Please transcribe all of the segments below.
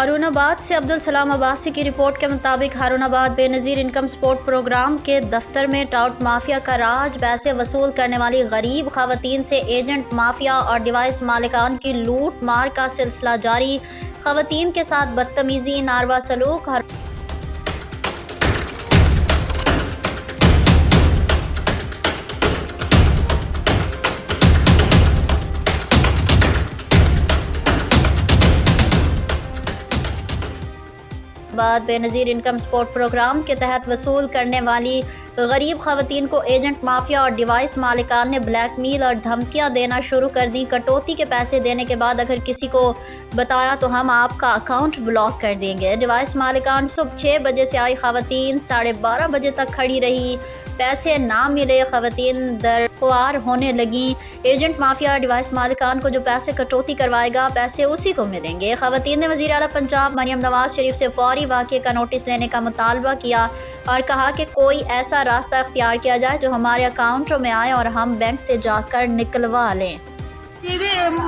हारूनाबाद से अब्दुल सलाम अब्बासी की रिपोर्ट के मुताबिक Harunabad Benazir income support program के दफ्तर में टाउट माफिया का राज, पैसे वसूल करने वाली गरीब खवातीन से एजेंट माफिया और डिवाइस मालिकान की लूट मार का सिलसिला जारी। खवातीन के साथ बदतमीजी, नारवा सलूक। बाद बेनज़ीर इनकम सपोर्ट प्रोग्राम के तहत वसूल करने वाली गरीब खवातीन को एजेंट माफिया और डिवाइस मालिकान ने ब्लैकमेल और धमकियां देना शुरू कर दी। कटौती के पैसे देने के बाद अगर किसी को बताया तो हम आपका अकाउंट ब्लॉक कर देंगे। डिवाइस मालिकान सुबह 6 बजे से आई खवातीन 12:30 बजे तक खड़ी रही, पैसे ना मिले, खवातीन दरख्वार होने लगी। एजेंट माफिया डिवाइस मालिकान को जो पैसे कटौती करवाएगा पैसे उसी को मिलेंगे। खवातीन ने वज़ीर आला पंजाब मरियम नवाज शरीफ से फौरी वाक़े का नोटिस लेने का मुतालबा किया और कहा कि कोई ऐसा रास्ता इख्तियार किया जाए जो हमारे अकाउंटों में आए और हम बैंक से जाकर निकलवा लें।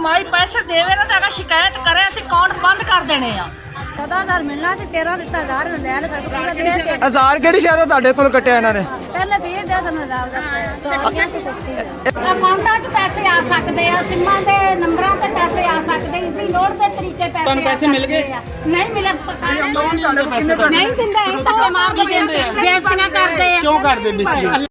माई पैसे देवे ना तो शिकायत करें अकाउंट बंद कर देने आ। 14,000 मिलना सी 13 ਦਿੱਤਾ 1000 ਲੈ ਲੈ ਫਿਰ 1000 ਕਿਹੜੀ ਸ਼ਾਇਦ ਤੁਹਾਡੇ ਕੋਲ ਕੱਟਿਆ ਇਹਨਾਂ ਨੇ ਪਹਿਲੇ 20 ਦੇ ਸਾਨੂੰ 1000 ਦਾ ਅਕਾਊਂਟਾਂ 'ਚ ਪੈਸੇ ਆ ਸਕਦੇ ਆ, ਸਿਮਾਂ ਦੇ ਨੰਬਰਾਂ ਤੇ ਪੈਸੇ ਆ ਸਕਦੇ, ਇਸੇ ਲੋੜ ਦੇ ਤਰੀਕੇ ਪੈਸੇ ਤੁਹਾਨੂੰ ਪੈਸੇ ਮਿਲ ਗਏ? ਨਹੀਂ ਮਿਲੇ, ਨਹੀਂ ਦਿੰਦੇ, ਇਹ ਤਾਂ ਮਾਰ ਕੇ ਬੇਇੱਜ਼ਤੀਆਂ ਕਰਦੇ ਆ। ਕਿਉਂ ਕਰਦੇ ਬੇਇੱਜ਼ਤੀ?